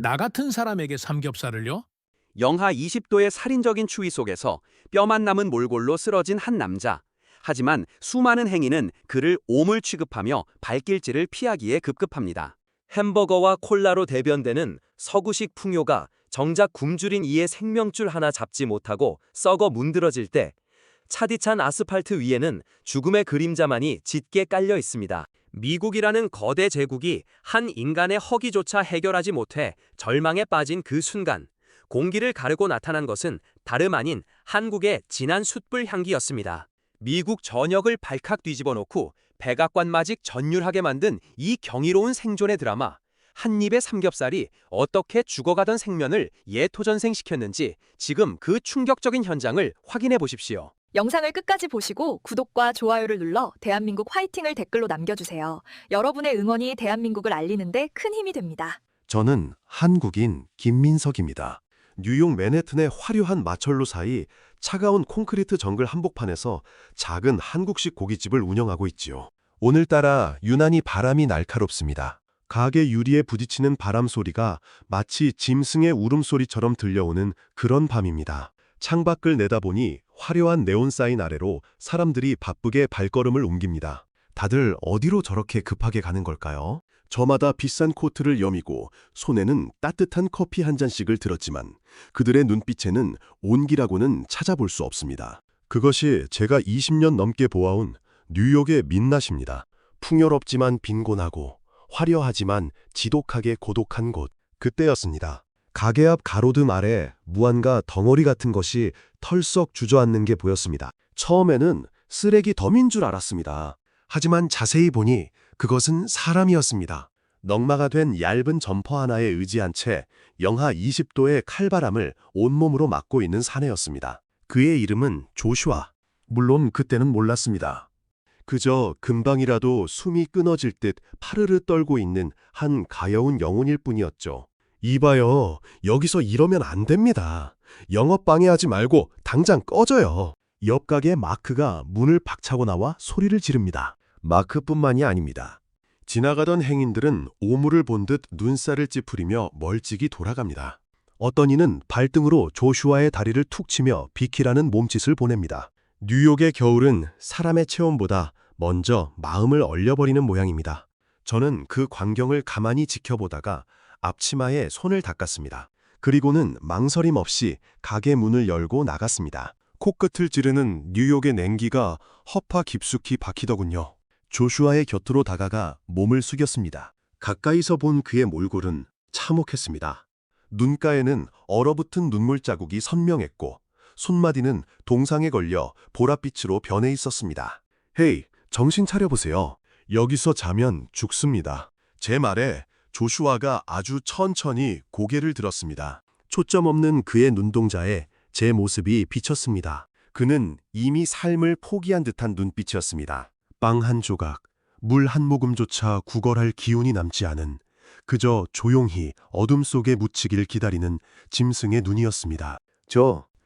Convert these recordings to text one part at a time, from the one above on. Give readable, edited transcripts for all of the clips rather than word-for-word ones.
나 같은 사람에게 삼겹살을요? 영하 20도의 살인적인 추위 속에서 뼈만 남은 몰골로 쓰러진 한 남자. 하지만 수많은 행인은 그를 오물 취급하며 발길질을 피하기에 급급합니다. 햄버거와 콜라로 대변되는 서구식 풍요가 정작 굶주린 이의 생명줄 하나 잡지 못하고 썩어 문드러질 때 차디찬 아스팔트 위에는 죽음의 그림자만이 짙게 깔려 있습니다. 미국이라는 거대 제국이 한 인간의 허기조차 해결하지 못해 절망에 빠진 그 순간, 공기를 가르고 나타난 것은 다름 아닌 한국의 진한 숯불 향기였습니다. 미국 전역을 발칵 뒤집어 놓고 백악관마직 전율하게 만든 이 경이로운 생존의 드라마. 한 입의 삼겹살이 어떻게 죽어가던 생면을 예토전생시켰는지 지금 그 충격적인 현장을 확인해 보십시오. 영상을 끝까지 보시고 구독과 좋아요를 눌러 대한민국 화이팅을 댓글로 남겨주세요. 여러분의 응원이 대한민국을 알리는데 큰 힘이 됩니다. 저는 한국인 김민석입니다. 뉴욕 맨해튼의 화려한 마철로 사이 차가운 콘크리트 정글 한복판에서 작은 한국식 고깃집을 운영하고 있지요. 오늘따라 유난히 바람이 날카롭습니다. 가게 유리에 부딪히는 바람 소리가 마치 짐승의 울음소리처럼 들려오는 그런 밤입니다. 창밖을 내다보니 화려한 네온 사인 아래로 사람들이 바쁘게 발걸음을 옮깁니다. 다들 어디로 저렇게 급하게 가는 걸까요? 저마다 비싼 코트를 여미고 손에는 따뜻한 커피 한 잔씩을 들었지만 그들의 눈빛에는 온기라고는 찾아볼 수 없습니다. 그것이 제가 20년 넘게 보아온 뉴욕의 민낯입니다. 풍요롭지만 빈곤하고 화려하지만 지독하게 고독한 곳, 그때였습니다. 가게 앞 가로등 아래 무언가 덩어리 같은 것이 털썩 주저앉는 게 보였습니다. 처음에는 쓰레기 덤인 줄 알았습니다. 하지만 자세히 보니 그것은 사람이었습니다. 넉마가 된 얇은 점퍼 하나에 의지한 채 영하 20도의 칼바람을 온몸으로 맞고 있는 사내였습니다. 그의 이름은 조슈아. 물론 그때는 몰랐습니다. 그저 금방이라도 숨이 끊어질 듯 파르르 떨고 있는 한 가여운 영혼일 뿐이었죠. 이봐요, 여기서 이러면 안 됩니다. 영업 방해하지 말고 당장 꺼져요. 옆 가게 마크가 문을 박차고 나와 소리를 지릅니다. 마크뿐만이 아닙니다. 지나가던 행인들은 오물을 본 듯 눈살을 찌푸리며 멀찍이 돌아갑니다. 어떤 이는 발등으로 조슈아의 다리를 툭 치며 비키라는 몸짓을 보냅니다. 뉴욕의 겨울은 사람의 체온보다 먼저 마음을 얼려버리는 모양입니다. 저는 그 광경을 가만히 지켜보다가 앞치마에 손을 닦았습니다. 그리고는 망설임 없이 가게 문을 열고 나갔습니다. 코끝을 찌르는 뉴욕의 냉기가 허파 깊숙이 박히더군요. 조슈아의 곁으로 다가가 몸을 숙였습니다. 가까이서 본 그의 몰골은 참혹했습니다. 눈가에는 얼어붙은 눈물 자국이 선명했고 손마디는 동상에 걸려 보랏빛으로 변해 있었습니다. 헤이, 정신 차려보세요. 여기서 자면 죽습니다. 제 말에 조슈아가 아주 천천히 고개를 들었습니다. 초점 없는 그의 눈동자에 제 모습이 비쳤습니다. 그는 이미 삶을 포기한 듯한 눈빛이었습니다. 빵 한 조각, 물 한 모금조차 구걸할 기운이 남지 않은 그저 조용히 어둠 속에 묻히길 기다리는 짐승의 눈이었습니다.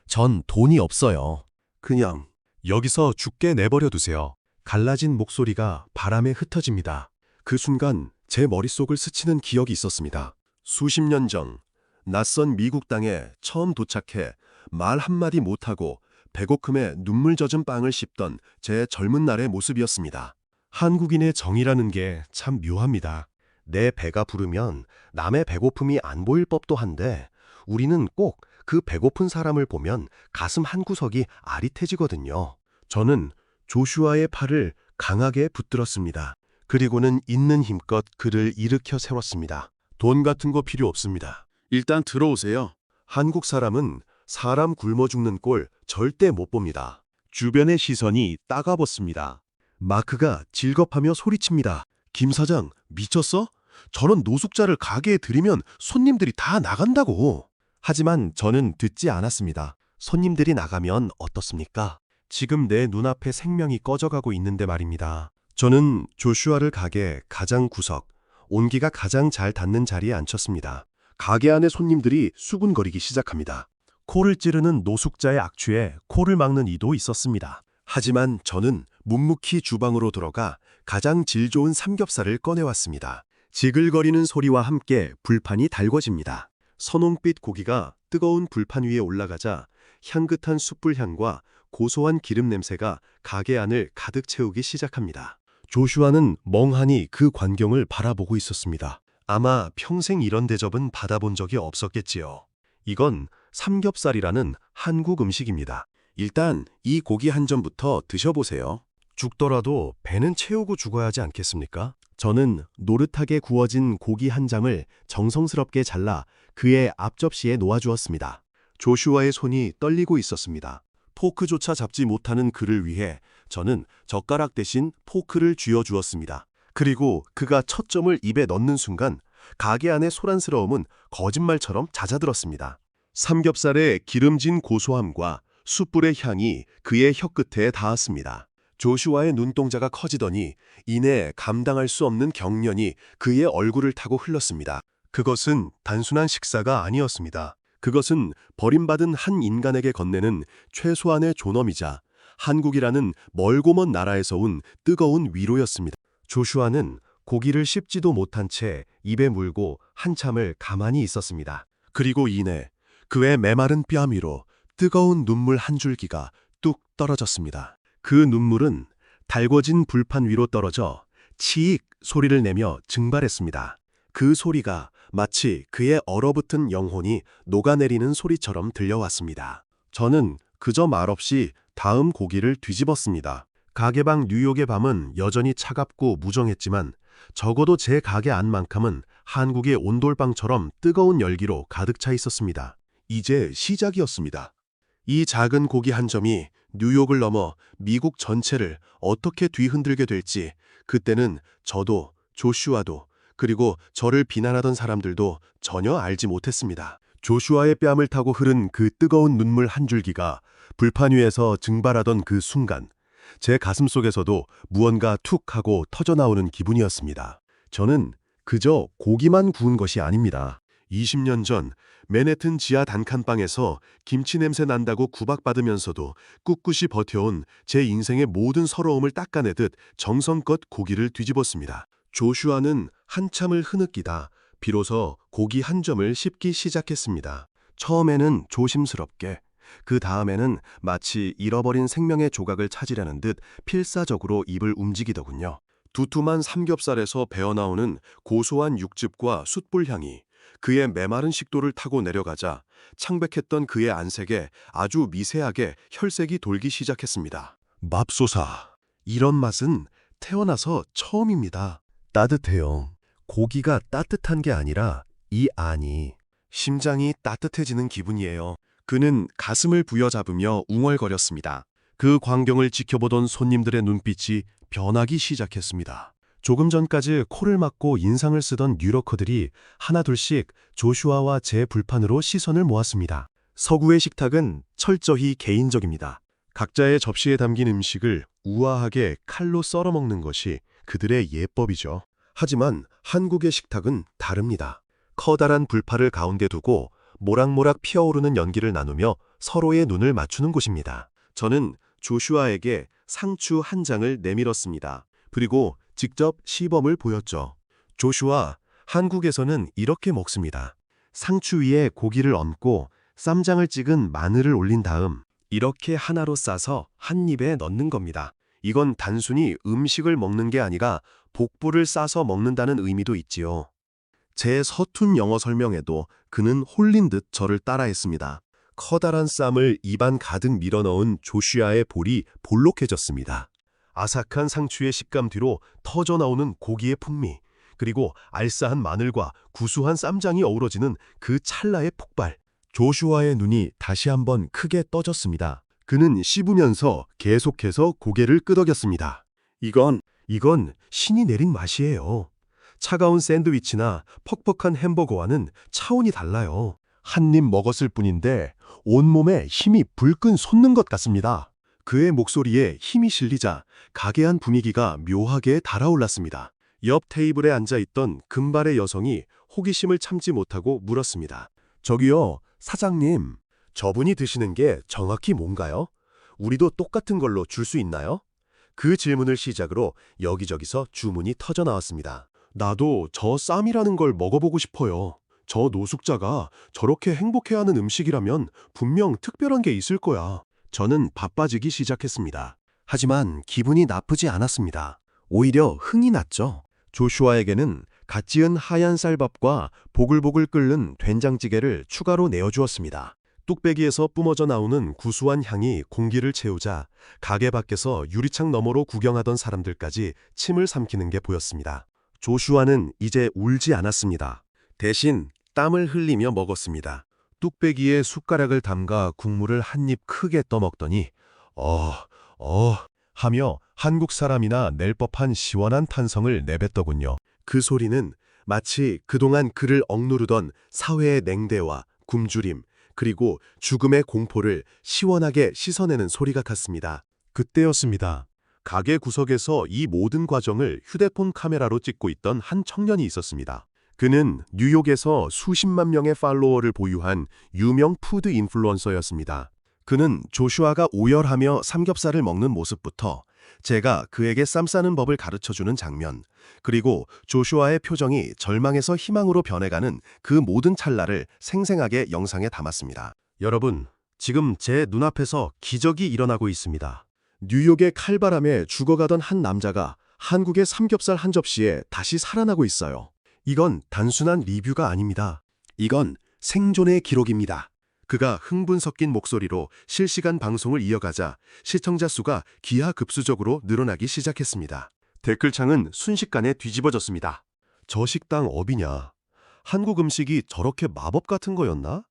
전 돈이 없어요. 그냥 여기서 죽게 내버려 두세요. 갈라진 목소리가 바람에 흩어집니다. 그 순간 제 머릿속을 스치는 기억이 있었습니다. 수십 년 전 낯선 미국 땅에 처음 도착해 말 한마디 못하고 배고픔에 눈물 젖은 빵을 씹던 제 젊은 날의 모습이었습니다. 한국인의 정이라는 게 참 묘합니다. 내 배가 부르면 남의 배고픔이 안 보일 법도 한데 우리는 꼭 그 배고픈 사람을 보면 가슴 한구석이 아릿해지거든요. 저는 조슈아의 팔을 강하게 붙들었습니다. 그리고는 있는 힘껏 그를 일으켜 세웠습니다. 돈 같은 거 필요 없습니다. 일단 들어오세요. 한국 사람은 사람 굶어 죽는 꼴 절대 못 봅니다. 주변의 시선이 따가웠습니다. 마크가 질겁하며 소리칩니다. 김 사장, 미쳤어? 저런 노숙자를 가게에 들이면 손님들이 다 나간다고. 하지만 저는 듣지 않았습니다. 손님들이 나가면 어떻습니까? 지금 내 눈앞에 생명이 꺼져가고 있는데 말입니다. 저는 조슈아를 가게 가장 구석, 온기가 가장 잘 닿는 자리에 앉혔습니다. 가게 안의 손님들이 수군거리기 시작합니다. 코를 찌르는 노숙자의 악취에 코를 막는 이도 있었습니다. 하지만 저는 묵묵히 주방으로 들어가 가장 질 좋은 삼겹살을 꺼내왔습니다. 지글거리는 소리와 함께 불판이 달궈집니다. 선홍빛 고기가 뜨거운 불판 위에 올라가자 향긋한 숯불 향과 고소한 기름 냄새가 가게 안을 가득 채우기 시작합니다. 조슈아는 멍하니 그 광경을 바라보고 있었습니다. 아마 평생 이런 대접은 받아본 적이 없었겠지요. 이건 삼겹살이라는 한국 음식입니다. 일단 이 고기 한 점부터 드셔보세요. 죽더라도 배는 채우고 죽어야 하지 않겠습니까? 저는 노릇하게 구워진 고기 한 장을 정성스럽게 잘라 그의 앞접시에 놓아주었습니다. 조슈아의 손이 떨리고 있었습니다. 포크조차 잡지 못하는 그를 위해 저는 젓가락 대신 포크를 쥐어주었습니다. 그리고 그가 첫 점을 입에 넣는 순간 가게 안의 소란스러움은 거짓말처럼 잦아들었습니다. 삼겹살의 기름진 고소함과 숯불의 향이 그의 혀끝에 닿았습니다. 조슈아의 눈동자가 커지더니 이내 감당할 수 없는 경련이 그의 얼굴을 타고 흘렀습니다. 그것은 단순한 식사가 아니었습니다. 그것은 버림받은 한 인간에게 건네는 최소한의 존엄이자 한국이라는 멀고 먼 나라에서 온 뜨거운 위로였습니다. 조슈아는 고기를 씹지도 못한 채 입에 물고 한참을 가만히 있었습니다. 그리고 이내 그의 메마른 뺨 위로 뜨거운 눈물 한 줄기가 뚝 떨어졌습니다. 그 눈물은 달궈진 불판 위로 떨어져 치익 소리를 내며 증발했습니다. 그 소리가 마치 그의 얼어붙은 영혼이 녹아내리는 소리처럼 들려왔습니다. 저는 그저 말없이 다음 고기를 뒤집었습니다. 가게방 뉴욕의 밤은 여전히 차갑고 무정했지만 적어도 제 가게 안만큼은 한국의 온돌방처럼 뜨거운 열기로 가득 차 있었습니다. 이제 시작이었습니다. 이 작은 고기 한 점이 뉴욕을 넘어 미국 전체를 어떻게 뒤흔들게 될지 그때는 저도 조슈아도 그리고 저를 비난하던 사람들도 전혀 알지 못했습니다. 조슈아의 뺨을 타고 흐른 그 뜨거운 눈물 한 줄기가 불판 위에서 증발하던 그 순간 제 가슴속에서도 무언가 툭 하고 터져나오는 기분이었습니다. 저는 그저 고기만 구운 것이 아닙니다. 20년 전 맨해튼 지하 단칸방에서 김치 냄새 난다고 구박받으면서도 꿋꿋이 버텨온 제 인생의 모든 서러움을 닦아내듯 정성껏 고기를 뒤집었습니다. 조슈아는 한참을 흐느끼다 비로소 고기 한 점을 씹기 시작했습니다. 처음에는 조심스럽게, 그 다음에는 마치 잃어버린 생명의 조각을 찾으려는 듯 필사적으로 입을 움직이더군요. 두툼한 삼겹살에서 배어나오는 고소한 육즙과 숯불 향이 그의 메마른 식도를 타고 내려가자 창백했던 그의 안색에 아주 미세하게 혈색이 돌기 시작했습니다. 맙소사, 이런 맛은 태어나서 처음입니다. 따뜻해요. 고기가 따뜻한 게 아니라 이 안이, 심장이 따뜻해지는 기분이에요. 그는 가슴을 부여잡으며 웅얼거렸습니다. 그 광경을 지켜보던 손님들의 눈빛이 변하기 시작했습니다. 조금 전까지 코를 막고 인상을 쓰던 뉴로커들이 하나둘씩 조슈아와 제 불판으로 시선을 모았습니다. 서구의 식탁은 철저히 개인적입니다. 각자의 접시에 담긴 음식을 우아하게 칼로 썰어먹는 것이 그들의 예법이죠. 하지만 한국의 식탁은 다릅니다. 커다란 불판을 가운데 두고 모락모락 피어오르는 연기를 나누며 서로의 눈을 맞추는 곳입니다. 저는 조슈아에게 상추 한 장을 내밀었습니다. 그리고 직접 시범을 보였죠. 조슈아, 한국에서는 이렇게 먹습니다. 상추 위에 고기를 얹고 쌈장을 찍은 마늘을 올린 다음 이렇게 하나로 싸서 한 입에 넣는 겁니다. 이건 단순히 음식을 먹는 게 아니라 복부를 싸서 먹는다는 의미도 있지요. 제 서툰 영어 설명에도 그는 홀린 듯 저를 따라했습니다. 커다란 쌈을 입안 가득 밀어넣은 조슈아의 볼이 볼록해졌습니다. 아삭한 상추의 식감 뒤로 터져나오는 고기의 풍미, 그리고 알싸한 마늘과 구수한 쌈장이 어우러지는 그 찰나의 폭발. 조슈아의 눈이 다시 한번 크게 떠졌습니다. 그는 씹으면서 계속해서 고개를 끄덕였습니다. 이건 신이 내린 맛이에요. 차가운 샌드위치나 퍽퍽한 햄버거와는 차원이 달라요. 한 입 먹었을 뿐인데 온몸에 힘이 불끈 솟는 것 같습니다. 그의 목소리에 힘이 실리자 가게 안 분위기가 묘하게 달아올랐습니다. 옆 테이블에 앉아있던 금발의 여성이 호기심을 참지 못하고 물었습니다. 저기요, 사장님, 저분이 드시는 게 정확히 뭔가요? 우리도 똑같은 걸로 줄 수 있나요? 그 질문을 시작으로 여기저기서 주문이 터져나왔습니다. 나도 저 쌈이라는 걸 먹어보고 싶어요. 저 노숙자가 저렇게 행복해하는 음식이라면 분명 특별한 게 있을 거야. 저는 바빠지기 시작했습니다. 하지만 기분이 나쁘지 않았습니다. 오히려 흥이 났죠. 조슈아에게는 갓 지은 하얀 쌀밥과 보글보글 끓는 된장찌개를 추가로 내어주었습니다. 뚝배기에서 뿜어져 나오는 구수한 향이 공기를 채우자 가게 밖에서 유리창 너머로 구경하던 사람들까지 침을 삼키는 게 보였습니다. 조슈아는 이제 울지 않았습니다. 대신 땀을 흘리며 먹었습니다. 뚝배기에 숟가락을 담가 국물을 한 입 크게 떠먹더니 하며 한국 사람이나 낼 법한 시원한 탄성을 내뱉더군요. 그 소리는 마치 그동안 그를 억누르던 사회의 냉대와 굶주림, 그리고 죽음의 공포를 시원하게 씻어내는 소리 같았습니다. 그때였습니다. 가게 구석에서 이 모든 과정을 휴대폰 카메라로 찍고 있던 한 청년이 있었습니다. 그는 뉴욕에서 수십만 명의 팔로워를 보유한 유명 푸드 인플루언서였습니다. 그는 조슈아가 오열하며 삼겹살을 먹는 모습부터 제가 그에게 쌈 싸는 법을 가르쳐주는 장면, 그리고 조슈아의 표정이 절망에서 희망으로 변해가는 그 모든 찰나를 생생하게 영상에 담았습니다. 여러분, 지금 제 눈앞에서 기적이 일어나고 있습니다. 뉴욕의 칼바람에 죽어가던 한 남자가 한국의 삼겹살 한 접시에 다시 살아나고 있어요. 이건 단순한 리뷰가 아닙니다. 이건 생존의 기록입니다. 그가 흥분 섞인 목소리로 실시간 방송을 이어가자 시청자 수가 기하급수적으로 늘어나기 시작했습니다. 댓글창은 순식간에 뒤집어졌습니다. 저 식당 업이냐? 한국 음식이 저렇게 마법 같은 거였나?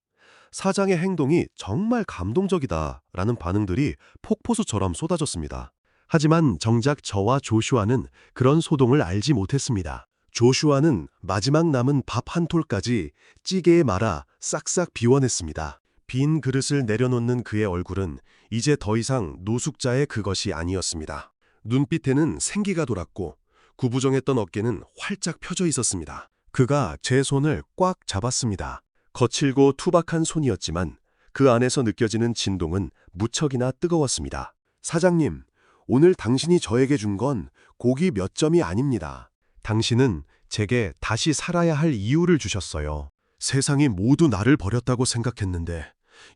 사장의 행동이 정말 감동적이다 라는 반응들이 폭포수처럼 쏟아졌습니다. 하지만 정작 저와 조슈아는 그런 소동을 알지 못했습니다. 조슈아는 마지막 남은 밥 한 톨까지 찌개에 말아 싹싹 비워냈습니다. 빈 그릇을 내려놓는 그의 얼굴은 이제 더 이상 노숙자의 그것이 아니었습니다. 눈빛에는 생기가 돌았고 구부정했던 어깨는 활짝 펴져 있었습니다. 그가 제 손을 꽉 잡았습니다. 거칠고 투박한 손이었지만 그 안에서 느껴지는 진동은 무척이나 뜨거웠습니다. 사장님, 오늘 당신이 저에게 준 건 고기 몇 점이 아닙니다. 당신은 제게 다시 살아야 할 이유를 주셨어요. 세상이 모두 나를 버렸다고 생각했는데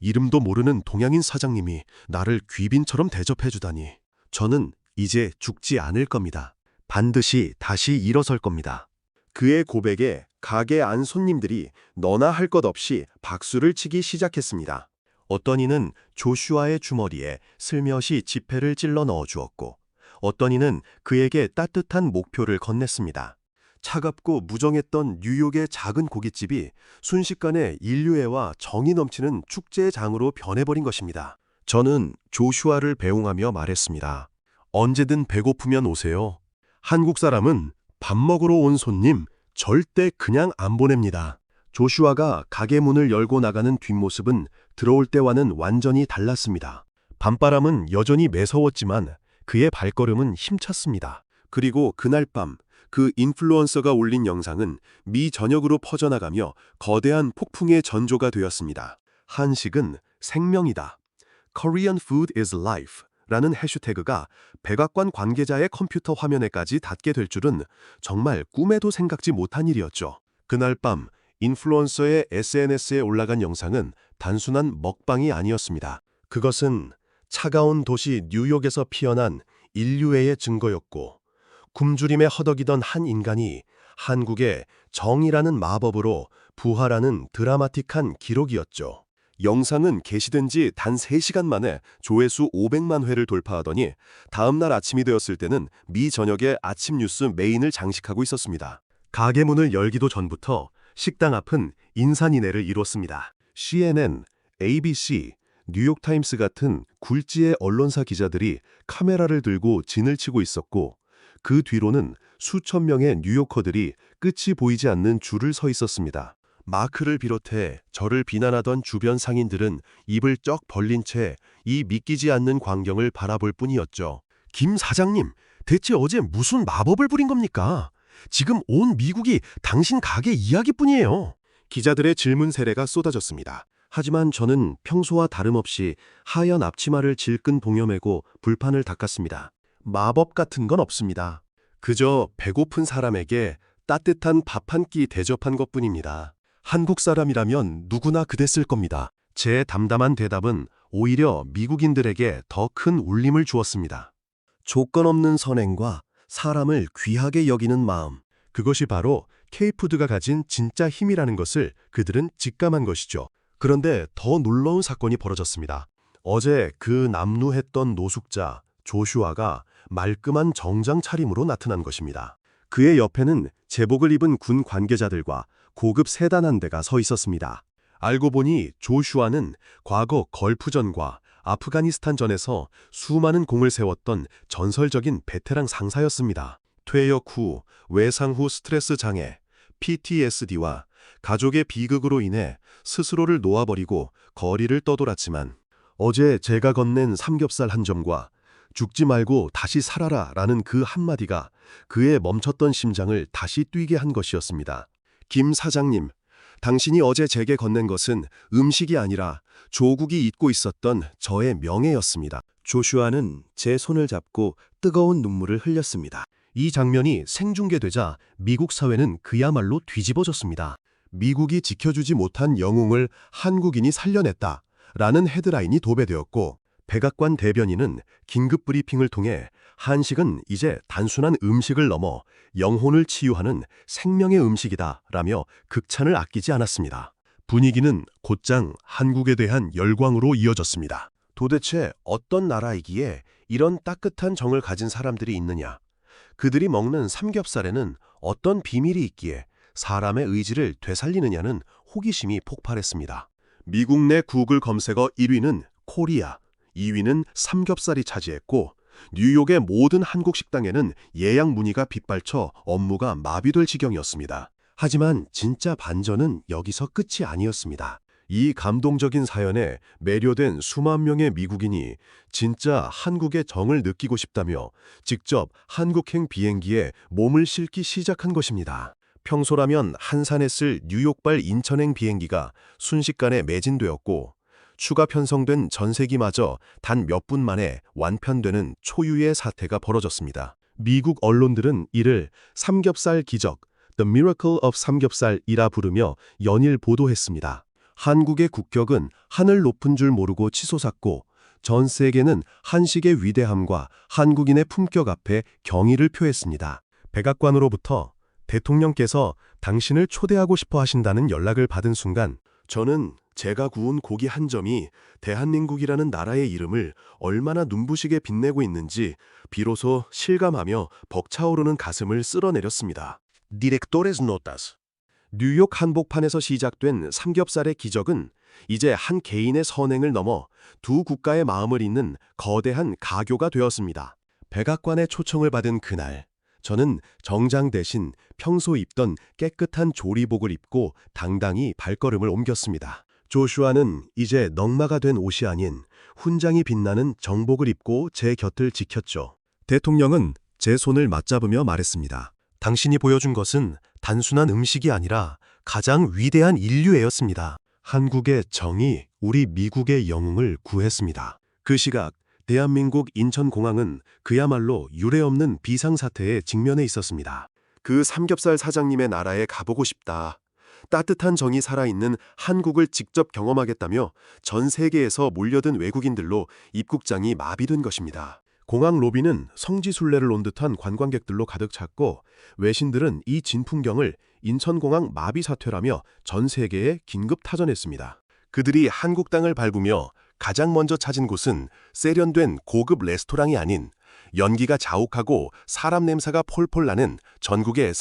이름도 모르는 동양인 사장님이 나를 귀빈처럼 대접해주다니. 저는 이제 죽지 않을 겁니다. 반드시 다시 일어설 겁니다. 그의 고백에 가게 안 손님들이 너나 할 것 없이 박수를 치기 시작했습니다. 어떤 이는 조슈아의 주머니에 슬며시 지폐를 찔러 넣어주었고 어떤 이는 그에게 따뜻한 목표를 건넸습니다. 차갑고 무정했던 뉴욕의 작은 고깃집이 순식간에 인류애와 정이 넘치는 축제의 장으로 변해버린 것입니다. 저는 조슈아를 배웅하며 말했습니다. 언제든 배고프면 오세요. 한국 사람은 밥 먹으러 온 손님 절대 그냥 안 보냅니다. 조슈아가 가게 문을 열고 나가는 뒷모습은 들어올 때와는 완전히 달랐습니다. 밤바람은 여전히 매서웠지만 그의 발걸음은 힘찼습니다. 그리고 그날 밤 그 인플루언서가 올린 영상은 미 전역으로 퍼져나가며 거대한 폭풍의 전조가 되었습니다. 한식은 생명이다. Korean food is life 라는 해시태그가 백악관 관계자의 컴퓨터 화면에까지 닿게 될 줄은 정말 꿈에도 생각지 못한 일이었죠. 그날 밤 인플루언서의 SNS에 올라간 영상은 단순한 먹방이 아니었습니다. 그것은 차가운 도시 뉴욕에서 피어난 인류애의 증거였고 굶주림에 허덕이던 한 인간이 한국의 정이라는 마법으로 부활하는 드라마틱한 기록이었죠. 영상은 게시된 지 단 3시간 만에 조회수 500만 회를 돌파하더니 다음 날 아침이 되었을 때는 미 전역의 아침 뉴스 메인을 장식하고 있었습니다. 가게 문을 열기도 전부터 식당 앞은 인산인해를 이뤘습니다. CNN, ABC, 뉴욕타임스 같은 굴지의 언론사 기자들이 카메라를 들고 진을 치고 있었고 그 뒤로는 수천 명의 뉴요커들이 끝이 보이지 않는 줄을 서 있었습니다. 마크를 비롯해 저를 비난하던 주변 상인들은 입을 쩍 벌린 채 이 믿기지 않는 광경을 바라볼 뿐이었죠. 김 사장님, 대체 어제 무슨 마법을 부린 겁니까? 지금 온 미국이 당신 가게 이야기뿐이에요. 기자들의 질문 세례가 쏟아졌습니다. 하지만 저는 평소와 다름없이 하얀 앞치마를 질끈 동여매고 불판을 닦았습니다. 마법 같은 건 없습니다. 그저 배고픈 사람에게 따뜻한 밥 한 끼 대접한 것뿐입니다. 한국 사람이라면 누구나 그랬을 겁니다. 제 담담한 대답은 오히려 미국인들에게 더 큰 울림을 주었습니다. 조건 없는 선행과 사람을 귀하게 여기는 마음. 그것이 바로 K푸드가 가진 진짜 힘이라는 것을 그들은 직감한 것이죠. 그런데 더 놀라운 사건이 벌어졌습니다. 어제 그 남루했던 노숙자 조슈아가 말끔한 정장 차림으로 나타난 것입니다. 그의 옆에는 제복을 입은 군 관계자들과 고급 세단 한 대가 서 있었습니다. 알고 보니 조슈아는 과거 걸프전과 아프가니스탄전에서 수많은 공을 세웠던 전설적인 베테랑 상사였습니다. 퇴역 후 외상 후 스트레스 장애, PTSD와 가족의 비극으로 인해 스스로를 놓아버리고 거리를 떠돌았지만 어제 제가 건넨 삼겹살 한 점과 죽지 말고 다시 살아라 라는 그 한마디가 그의 멈췄던 심장을 다시 뛰게 한 것이었습니다. 김 사장님, 당신이 어제 제게 건넨 것은 음식이 아니라 조국이 잊고 있었던 저의 명예였습니다. 조슈아는 제 손을 잡고 뜨거운 눈물을 흘렸습니다. 이 장면이 생중계되자 미국 사회는 그야말로 뒤집어졌습니다. 미국이 지켜주지 못한 영웅을 한국인이 살려냈다 라는 헤드라인이 도배되었고 백악관 대변인은 긴급 브리핑을 통해 한식은 이제 단순한 음식을 넘어 영혼을 치유하는 생명의 음식이다 라며 극찬을 아끼지 않았습니다. 분위기는 곧장 한국에 대한 열광으로 이어졌습니다. 도대체 어떤 나라이기에 이런 따뜻한 정을 가진 사람들이 있느냐? 그들이 먹는 삼겹살에는 어떤 비밀이 있기에 사람의 의지를 되살리느냐는 호기심이 폭발했습니다. 미국 내 구글 검색어 1위는 코리아, 2위는 삼겹살이 차지했고 뉴욕의 모든 한국 식당에는 예약 문의가 빗발쳐 업무가 마비될 지경이었습니다. 하지만 진짜 반전은 여기서 끝이 아니었습니다. 이 감동적인 사연에 매료된 수만 명의 미국인이 진짜 한국의 정을 느끼고 싶다며 직접 한국행 비행기에 몸을 싣기 시작한 것입니다. 평소라면 한산했을 뉴욕발 인천행 비행기가 순식간에 매진되었고 추가 편성된 전세기마저 단 몇 분 만에 완편되는 초유의 사태가 벌어졌습니다. 미국 언론들은 이를 삼겹살 기적, The Miracle of 삼겹살이라 부르며 연일 보도했습니다. 한국의 국격은 하늘 높은 줄 모르고 치솟았고 전 세계는 한식의 위대함과 한국인의 품격 앞에 경의를 표했습니다. 백악관으로부터 대통령께서 당신을 초대하고 싶어 하신다는 연락을 받은 순간 저는 제가 구운 고기 한 점이 대한민국이라는 나라의 이름을 얼마나 눈부시게 빛내고 있는지 비로소 실감하며 벅차오르는 가슴을 쓸어내렸습니다. Directores Notas. 뉴욕 한복판에서 시작된 삼겹살의 기적은 이제 한 개인의 선행을 넘어 두 국가의 마음을 잇는 거대한 가교가 되었습니다. 백악관의 초청을 받은 그날, 저는 정장 대신 평소 입던 깨끗한 조리복을 입고 당당히 발걸음을 옮겼습니다. 조슈아는 이제 넝마가 된 옷이 아닌 훈장이 빛나는 정복을 입고 제 곁을 지켰죠. 대통령은 제 손을 맞잡으며 말했습니다. 당신이 보여준 것은 단순한 음식이 아니라 가장 위대한 인류애였습니다. 한국의 정이 우리 미국의 영웅을 구했습니다. 그 시각 대한민국 인천공항은 그야말로 유례없는 비상사태에 직면해 있었습니다. 그 삼겹살 사장님의 나라에 가보고 싶다. 따뜻한 정이 살아있는 한국을 직접 경험하겠다며 전 세계에서 몰려든 외국인들로 입국장이 마비된 것입니다. 공항 로비는 성지순례를 온 듯한 관광객들로 가득 찼고 외신들은 이 진풍경을 인천공항 마비 사태라며 전 세계에 긴급 타전했습니다. 그들이 한국 땅을 밟으며 가장 먼저 찾은 곳은 세련된 고급 레스토랑이 아닌 연기가 자욱하고 사람 냄새가 폴폴 나는 전국의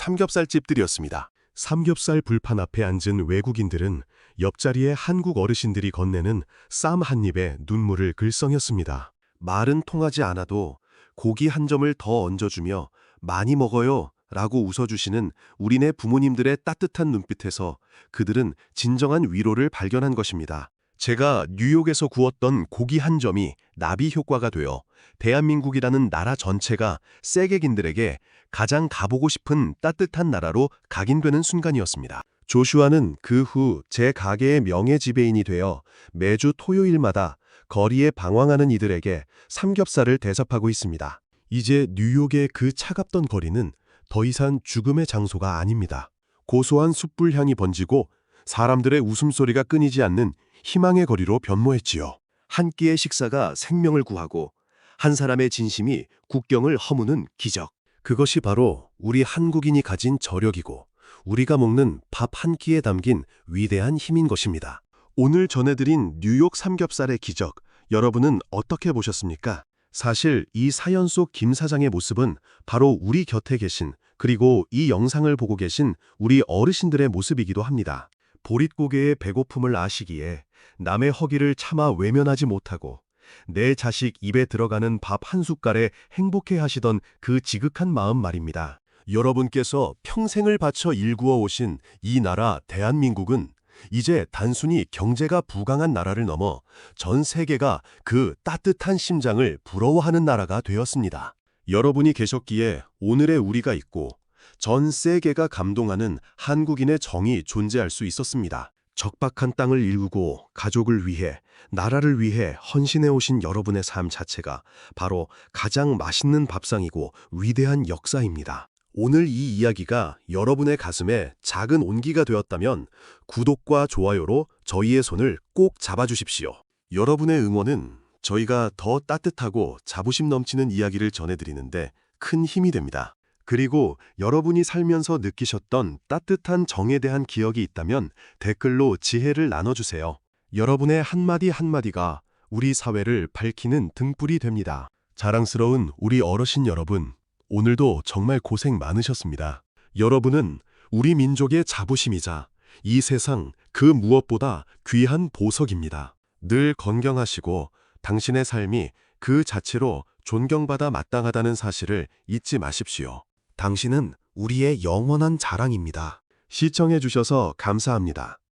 삼겹살집들이었습니다. 삼겹살 불판 앞에 앉은 외국인들은 옆자리에 한국 어르신들이 건네는 쌈 한 입에 눈물을 글썽였습니다. 말은 통하지 않아도 고기 한 점을 더 얹어주며 많이 먹어요 라고 웃어주시는 우리네 부모님들의 따뜻한 눈빛에서 그들은 진정한 위로를 발견한 것입니다. 제가 뉴욕에서 구웠던 고기 한 점이 나비 효과가 되어 대한민국이라는 나라 전체가 세계인들에게 가장 가보고 싶은 따뜻한 나라로 각인되는 순간이었습니다. 조슈아는 그 후 제 가게의 명예 지배인이 되어 매주 토요일마다 거리에 방황하는 이들에게 삼겹살을 대접하고 있습니다. 이제 뉴욕의 그 차갑던 거리는 더 이상 죽음의 장소가 아닙니다. 고소한 숯불 향이 번지고 사람들의 웃음소리가 끊이지 않는 희망의 거리로 변모했지요. 한 끼의 식사가 생명을 구하고 한 사람의 진심이 국경을 허무는 기적. 그것이 바로 우리 한국인이 가진 저력이고 우리가 먹는 밥 한 끼에 담긴 위대한 힘인 것입니다. 오늘 전해드린 뉴욕 삼겹살의 기적, 여러분은 어떻게 보셨습니까? 사실 이 사연 속 김 사장의 모습은 바로 우리 곁에 계신, 그리고 이 영상을 보고 계신 우리 어르신들의 모습이기도 합니다. 보릿고개의 배고픔을 아시기에 남의 허기를 차마 외면하지 못하고 내 자식 입에 들어가는 밥 한 숟갈에 행복해 하시던 그 지극한 마음 말입니다. 여러분께서 평생을 바쳐 일구어 오신 이 나라 대한민국은 이제 단순히 경제가 부강한 나라를 넘어 전 세계가 그 따뜻한 심장을 부러워하는 나라가 되었습니다. 여러분이 계셨기에 오늘의 우리가 있고 전 세계가 감동하는 한국인의 정이 존재할 수 있었습니다. 적박한 땅을 일구고 가족을 위해, 나라를 위해 헌신해 오신 여러분의 삶 자체가 바로 가장 맛있는 밥상이고 위대한 역사입니다. 오늘 이 이야기가 여러분의 가슴에 작은 온기가 되었다면 구독과 좋아요로 저희의 손을 꼭 잡아주십시오. 여러분의 응원은 저희가 더 따뜻하고 자부심 넘치는 이야기를 전해드리는데 큰 힘이 됩니다. 그리고 여러분이 살면서 느끼셨던 따뜻한 정에 대한 기억이 있다면 댓글로 지혜를 나눠주세요. 여러분의 한마디 한마디가 우리 사회를 밝히는 등불이 됩니다. 자랑스러운 우리 어르신 여러분, 오늘도 정말 고생 많으셨습니다. 여러분은 우리 민족의 자부심이자 이 세상 그 무엇보다 귀한 보석입니다. 늘 건강하시고 당신의 삶이 그 자체로 존경받아 마땅하다는 사실을 잊지 마십시오. 당신은 우리의 영원한 자랑입니다. 시청해 주셔서 감사합니다.